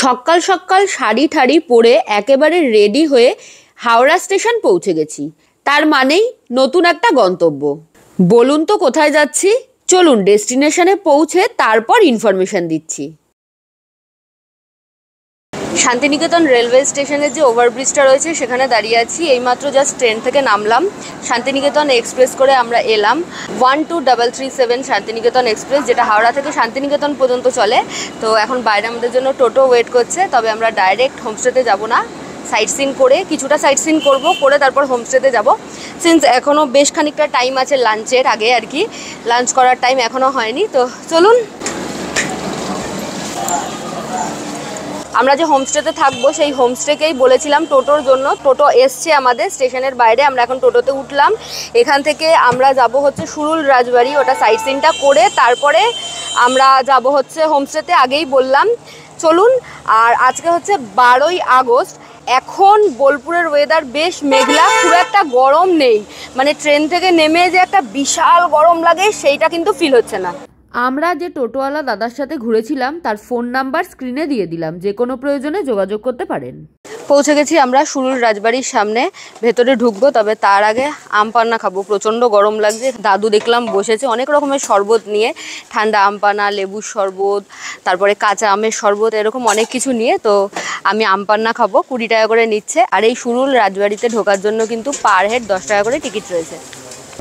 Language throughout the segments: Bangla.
সকাল সকাল শাড়ি ঠাড়ি পরে একেবারে রেডি হয়ে হাওড়া স্টেশন পৌঁছে গেছি। তার মানেই নতুন একটা গন্তব্য। বলুন তো কোথায় যাচ্ছি? চলুন ডেস্টিনেশনে পৌঁছে তারপর ইনফরমেশন দিচ্ছি। শান্তিনিকেতন রেলওয়ে স্টেশনের যে ওভারব্রিজটা রয়েছে সেখানে দাঁড়িয়ে আছি। এইমাত্র জাস্ট ট্রেন থেকে নামলাম। শান্তিনিকেতন এক্সপ্রেস করে আমরা এলাম 12337 শান্তিনিকেতন এক্সপ্রেস, যেটা হাওড়া থেকে শান্তিনিকেতন পর্যন্ত চলে। তো এখন বাইরে আমাদের জন্য টোটো ওয়েট করছে। তবে আমরা ডাইরেক্ট হোমস্টেতে যাব না, সাইট সিন করে কিছুটা সাইট সিন করবো, করে তারপর হোমস্টেতে যাব। সিন্স এখনও বেশ খানিকটা টাইম আছে লাঞ্চের আগে আর কি, লাঞ্চ করার টাইম এখনও হয়নি। তো চলুন। আমরা যে হোমস্টেতে থাকবো সেই হোমস্টেকেই বলেছিলাম টোটোর জন্য। টোটো এসছে আমাদের স্টেশনের বাইরে, আমরা এখন টোটোতে উঠলাম। এখান থেকে আমরা যাব হচ্ছে সুরুল রাজবাড়ি, ওটা সাইট সিনটা করে তারপরে আমরা যাব হচ্ছে হোমস্টেতে, আগেই বললাম। চলুন। আর আজকে হচ্ছে 12ই আগস্ট। এখন বোলপুরের ওয়েদার বেশ মেঘলা, খুব একটা গরম নেই। মানে ট্রেন থেকে নেমে যে একটা বিশাল গরম লাগে সেইটা কিন্তু ফিল হচ্ছে না। আমরা যে টোটোওয়ালা দাদার সাথে ঘুরেছিলাম তার ফোন নাম্বার স্ক্রিনে দিয়ে দিলাম, যে কোনো প্রয়োজনে যোগাযোগ করতে পারেন। পৌঁছে গেছি আমরা সুরুল রাজবাড়ির সামনে। ভেতরে ঢুকবো, তবে তার আগে আম পান্না খাবো। প্রচণ্ড গরম লাগছে। দাদু দেখলাম বসেছে অনেক রকমের শরবত নিয়ে, ঠান্ডা আম পান্না, লেবুর শরবত, তারপরে কাঁচা আমের শরবত, এরকম অনেক কিছু নিয়ে। তো আমি আম পান্না খাবো, 20 টাকা করে নিচ্ছে। আর এই সুরুল রাজবাড়িতে ঢোকার জন্য কিন্তু পার হেড 10 টাকা করে টিকিট রয়েছে।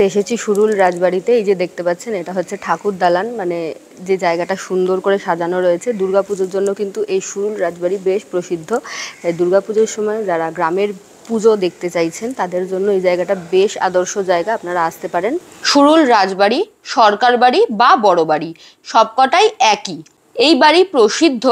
এসেছি সুরুল রাজবাড়িতে। এই যে দেখতে পাচ্ছেন, এটা হচ্ছে ঠাকুর দালান, মানে যে জায়গাটা সুন্দর করে সাজানো রয়েছে। দুর্গাপুজোর জন্য কিন্তু এই সুরুল রাজবাড়ি বেশ প্রসিদ্ধ। দুর্গাপুজোর সময় যারা গ্রামের পুজো দেখতে চাইছেন তাদের জন্য এই জায়গাটা বেশ আদর্শ জায়গা, আপনারা আসতে পারেন। সুরুল রাজবাড়ি সরকার বাড়ি বা বড় বাড়ি সবকটাই একই। এই বাড়ি প্রসিদ্ধ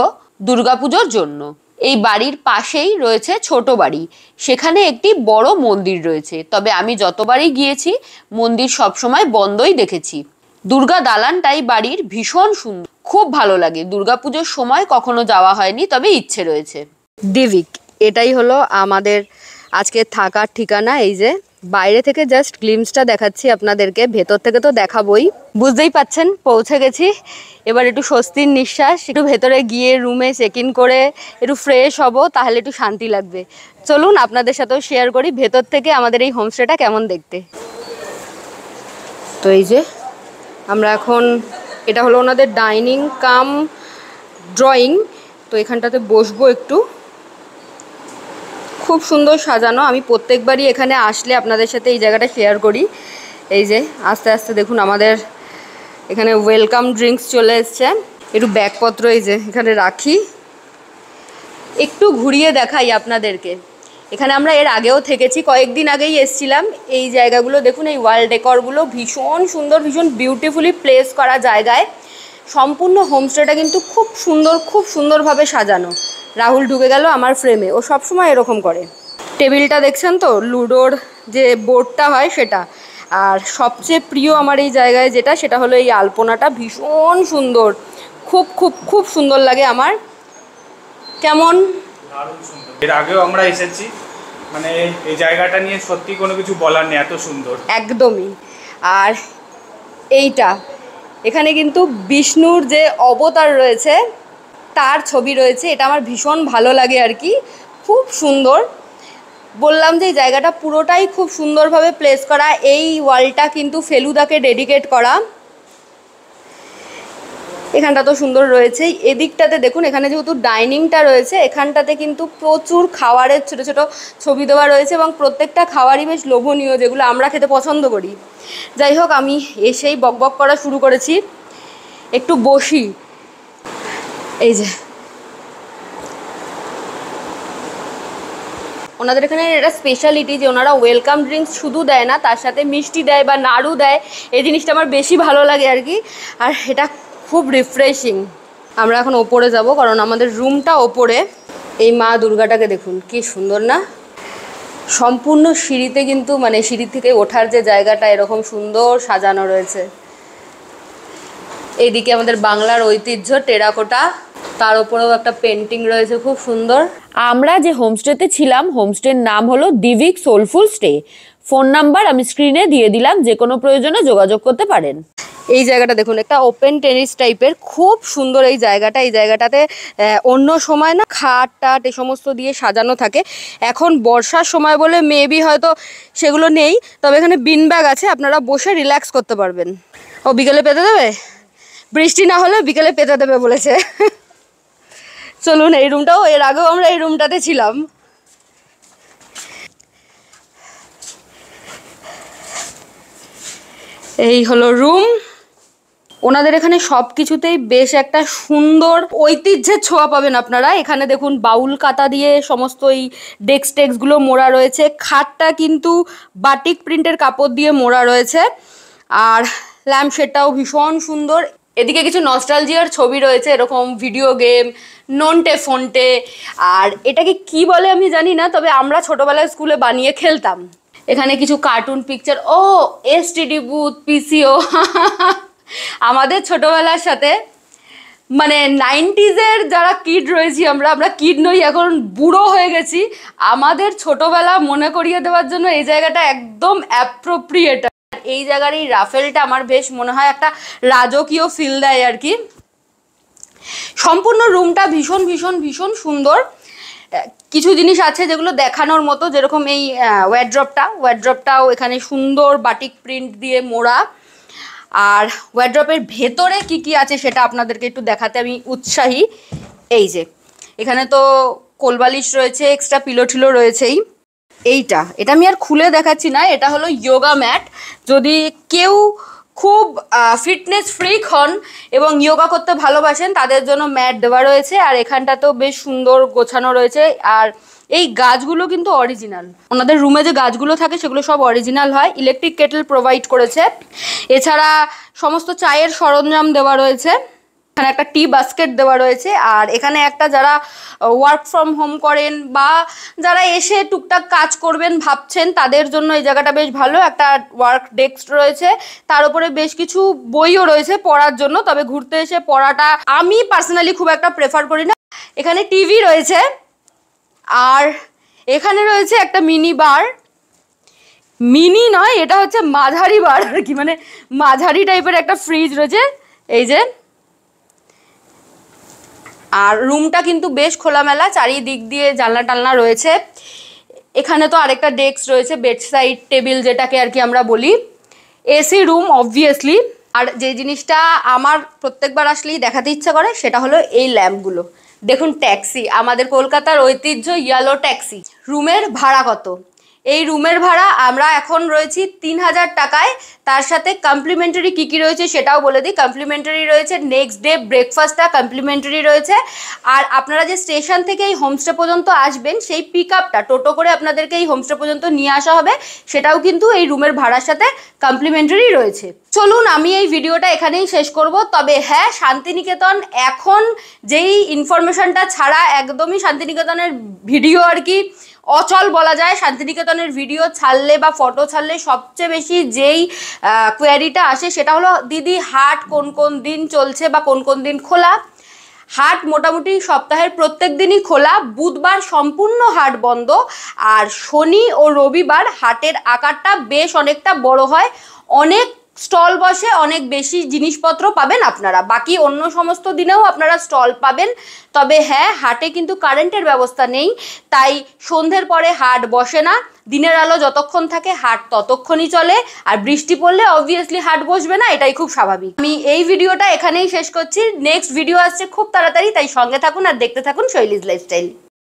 দুর্গাপুজোর জন্য। এই বাড়ির পাশেই রয়েছে ছোট বাড়ি, সেখানে একটি বড় মন্দির রয়েছে। তবে আমি যতবারই গিয়েছি মন্দির সবসময় বন্ধই দেখেছি। দুর্গা দালানটাই বাড়ির ভীষণ সুন্দর, খুব ভালো লাগে। দুর্গাপুজোর সময় কখনো যাওয়া হয়নি, তবে ইচ্ছে রয়েছে। ডিভিক, এটাই হলো আমাদের আজকে থাকার ঠিকানা। এই যে বাইরে থেকে জাস্ট গ্লিমসটা দেখাচ্ছি আপনাদেরকে, ভেতর থেকে তো দেখাবোই। বুঝতেই পাচ্ছেন পৌঁছে গেছি। এবার একটু স্বস্তির নিঃশ্বাস, একটু ভেতরে গিয়ে রুমে চেক ইন করে একটু ফ্রেশ হব, তাহলে একটু শান্তি লাগবে। চলুন আপনাদের সাথেও শেয়ার করি ভেতর থেকে আমাদের এই হোমস্টেটা কেমন দেখতে। তো এই যে আমরা এখন, এটা হলো ওনাদের ডাইনিং কাম ড্রয়িং। তো এখানটাতে বসবো একটু। খুব সুন্দর সাজানো। আমি প্রত্যেকবারই এখানে আসলে আপনাদের সাথে এই জায়গাটা শেয়ার করি। এই যে আস্তে আস্তে দেখুন আমাদের এখানে ওয়েলকাম ড্রিঙ্কস চলে এসছে। একটু ব্যাগপত্র এই যে এখানে রাখি, একটু ঘুরিয়ে দেখাই আপনাদেরকে। এখানে আমরা এর আগেও থেকেছি, কয়েকদিন আগেই এসছিলাম। এই জায়গাগুলো দেখুন, এই ওয়াল ডেকরগুলো ভীষণ সুন্দর, ভীষণ বিউটিফুলি প্লেস করা জায়গায়। সম্পূর্ণ হোমস্টেটা কিন্তু খুব সুন্দর, খুব সুন্দরভাবে সাজানো। রাহুল ঢুকে গেল আমার ফ্রেমে, ও সবসময় এরকম করে। টেবিলটা দেখছেন তো, লুডোর যে বোর্ডটা হয় সেটা। আর সবচেয়ে প্রিয় আমার এই জায়গায় যেটা, সেটা হলো এই আলপনাটা। ভীষণ সুন্দর, খুব খুব খুব সুন্দর লাগে আমার। কেমন? এর আগেও আমরা এসেছি, মানে এই জায়গাটা নিয়ে সত্যি কোনো কিছু বলার নেই, এত সুন্দর। একদমই। আর এইটা, এখানে কিন্তু বিষ্ণুর যে অবতার রয়েছে তার ছবি রয়েছে। এটা আমার ভীষণ ভালো লাগে আর কি, খুব সুন্দর। বললাম যে এই জায়গাটা পুরোটাই খুব সুন্দরভাবে প্লেস করা। এই ওয়ালটা কিন্তু ফেলুদাকে ডেডিকেট করা। এখানটা তো সুন্দর রয়েছেই। এদিকটাতে দেখুন, এখানে যেহেতু ডাইনিংটা রয়েছে, এখানটাতে কিন্তু প্রচুর খাবারের ছোট ছোট ছবি দেওয়া রয়েছে, এবং প্রত্যেকটা খাবারই বেশ লোভনীয়, যেগুলো আমরা খেতে পছন্দ করি। যাই হোক, আমি এসেই বকবক করা শুরু করেছি। একটু বসি। এই যে ওনাদের এখানে এটা স্পেশালিটি যে ওনারা ওয়েলকাম ড্রিঙ্কস শুধু দেয় না, তার সাথে মিষ্টি দেয় বা নাড়ু দেয়। এই জিনিসটা আমার বেশি ভালো লাগে আর কি। আর এটা খুব রিফ্রেশিং। আমরা এখন ওপরে যাব, কারণ আমাদের রুমটা ওপরে। এই মা দুর্গাটাকে দেখুন, কি সুন্দর না? সম্পূর্ণ সিঁড়িতে কিন্তু, মানে সিঁড়ি থেকে ওঠার যে জায়গাটা এরকম সুন্দর সাজানো রয়েছে। এইদিকে আমাদের বাংলার ঐতিহ্য টেরাকোটা, তার উপরেও একটা পেন্টিং রয়েছে খুব সুন্দর। আমরা যে হোমস্টেতে ছিলাম, হোমস্টের নাম হলো ডিভিক সোলফুল স্টে। ফোন নাম্বার আমি স্ক্রিনে দিয়ে দিলাম, যে কোনো প্রয়োজনে যোগাযোগ করতে পারেন। এই জায়গাটা দেখুন, একটা ওপেন টেনিস টাইপের, খুব সুন্দর এই জায়গাটা। এই জায়গাটাতে অন্য সময় না খাট টাট এ সমস্ত দিয়ে সাজানো থাকে, এখন বর্ষার সময় বলে মেবি হয়তো সেগুলো নেই, তবে এখানে বিন ব্যাগ আছে, আপনারা বসে রিল্যাক্স করতে পারবেন। ও বিকেলে পেতে দেবে, বৃষ্টি না হলে বিকেলে পেতে দেবে বলেছে। চলুন, এই রুমটাও, এর আগেও আমরা এই রুমটাতে ছিলাম। এই হলো রুম। ওনাদের এখানে সব কিছুতেই বেশ একটা সুন্দর ঐতিহ্যের ছোঁয়া পাবেন আপনারা। এখানে দেখুন বাউল কাতা দিয়ে সমস্ত এই ডেস্ক টেক্সগুলো মোড়া রয়েছে, খাটটা কিন্তু বাটিক প্রিন্টের কাপড় দিয়ে মোড়া রয়েছে, আর ল্যাম্পশেডটাও ভীষণ সুন্দর। এদিকে কিছু নস্টালজিয়ার ছবি রয়েছে, এরকম ভিডিও গেম, নন্টে ফন্টে, আর এটাকে কি বলে আমি জানি না, তবে আমরা ছোটবেলায় স্কুলে বানিয়ে খেলতাম। এখানে কিছু কার্টুন পিকচার, ও এসটিডি বুথ, পিসিও। আমাদের ছোটবেলার সাথে মানে 90s-এর যারা কিড রয়েছি, আমরা কিড নই, এখন বুড়ো হয়ে গেছি, আমাদের ছোটবেলা মনে করিয়ে দেওয়ার জন্য এই জায়গাটা একদম অ্যাপ্রোপ্রিয়েট। এই জায়গার এই রাফেলটা আমার বেশ মনে হয় একটা রাজকীয় ফিল দেয় আর কি। সম্পূর্ণ রুমটা ভীষণ ভীষণ ভীষণ সুন্দর। কিছু জিনিস আছে যেগুলো দেখানোর মতো, যেরকম এই ওয়ার্ড্রপটাও এখানে সুন্দর বাটিক প্রিন্ট দিয়ে মোড়া। আর ওয়ার্ড্রপের ভেতরে কি কি আছে সেটা আপনাদেরকে একটু দেখাতে আমি উৎসাহী। এই যে এখানে তো কোলবালিশ রয়েছে, এক্সট্রা পিলো টিলো রয়েছেই। এটা আমি আর খুলে দেখাচ্ছি না, এটা হলো যোগা ম্যাট। যদি কেউ খুব ফিটনেস ফ্রিক হন এবং যোগা করতে ভালোবাসেন তাদের জন্য ম্যাট দেওয়া রয়েছে। আর এখানটাতেও বেশ সুন্দর গোছানো রয়েছে। আর এই গাছগুলো কিন্তু অরিজিনাল, ওনাদের রুমে যে গাছগুলো থাকে সেগুলো সব অরিজিনাল হয়। ইলেকট্রিক কেটল প্রোভাইড করেছে, এছাড়া সমস্ত চায়ের সরঞ্জাম দেওয়া রয়েছে। এখানে একটা টি বাস্কেট দেওয়া রয়েছে। আর এখানে একটা যারা ওয়ার্ক ফ্রম হোম করেন বা যারা এসে টুকটাক কাজ করবেন ভাবছেন তাদের জন্য এই জায়গাটা বেশ ভালো। একটা ওয়ার্ক ডেস্ক রয়েছে, তার উপরে বেশ কিছু বইও রয়েছে পড়ার জন্য, তবে ঘুরতে এসে পড়াটা আমি পার্সোনালি খুব একটা প্রেফার করি না। এখানে টিভি রয়েছে, আর এখানে রয়েছে একটা মিনি বার, মিনি নয় এটা হচ্ছে মাঝারি বার আর কি, মানে মাঝারি টাইপের একটা ফ্রিজ রয়েছে এই যে। আর রুমটা কিন্তু বেশ খোলামেলা, চারিদিক দিয়ে জানলা টালনা রয়েছে। এখানে তো আরেকটা ডেস্ক রয়েছে, বেডসাইড টেবিল যেটাকে আর কি আমরা বলি। AC room obviously. আর যে জিনিসটা আমার প্রত্যেকবার আসলেই দেখাতে ইচ্ছা করে সেটা হলো এই ল্যাম্পগুলো। দেখুন ট্যাক্সি, আমাদের কলকাতার ঐতিহ্য ইয়েলো ট্যাক্সি। রুমের ভাড়া কত? এই রুমের ভাড়া আমরা এখন রয়েছি 3000 টাকায়। তার সাথে কমপ্লিমেন্টারি কী কী রয়েছে সেটাও বলে দিই। কমপ্লিমেন্টারি রয়েছে নেক্সট ডে ব্রেকফাস্টটা কমপ্লিমেন্টারি রয়েছে। আর আপনারা যে স্টেশন থেকে এই হোমস্টে পর্যন্ত আসবেন সেই পিক আপটা টোটো করে আপনাদেরকে এই হোমস্টে পর্যন্ত নিয়ে আসা হবে, সেটাও কিন্তু এই রুমের ভাড়ার সাথে কমপ্লিমেন্টারি রয়েছে। চলুন আমি এই ভিডিওটা এখানেই শেষ করব। তবে হ্যাঁ, শান্তিনিকেতন এখন যেই ইনফরমেশনটা ছাড়া একদমই শান্তিনিকেতনের ভিডিও আর কি অচল বলা যায়। শান্তিনিকেতনের ভিডিও ছাড়লে বা ফটো ছাড়লে সবচেয়ে বেশি যেই কোয়ারিটা আসে সেটা হলো, দিদি হাট কোন কোন দিন চলছে বা কোন কোন দিন খোলা। হাট মোটামুটি সপ্তাহের প্রত্যেক দিনই খোলা, বুধবার সম্পূর্ণ হাট বন্ধ, আর শনি ও রবিবার হাটের আকারটা বেশ অনেকটা বড় হয়, অনেক স্টল বসে, অনেক বেশি জিনিসপত্র পাবেন আপনারা। বাকি অন্য সমস্ত দিনেও আপনারা স্টল পাবেন। তবে হ্যাঁ, হাটে কিন্তু কারেন্টের ব্যবস্থা নেই, তাই সন্ধ্যের পরে হাট বসে না। দিনের আলো যতক্ষণ থাকে হাট ততক্ষণই চলে, আর বৃষ্টি পড়লে অবভিয়াসলি হাট বসবে না, এটাই খুব স্বাভাবিক। আমি এই ভিডিওটা এখানেই শেষ করছি। নেক্সট ভিডিও আসছে খুব তাড়াতাড়ি, তাই সঙ্গে থাকুন আর দেখতে থাকুন শৈলীজ লাইফস্টাইল।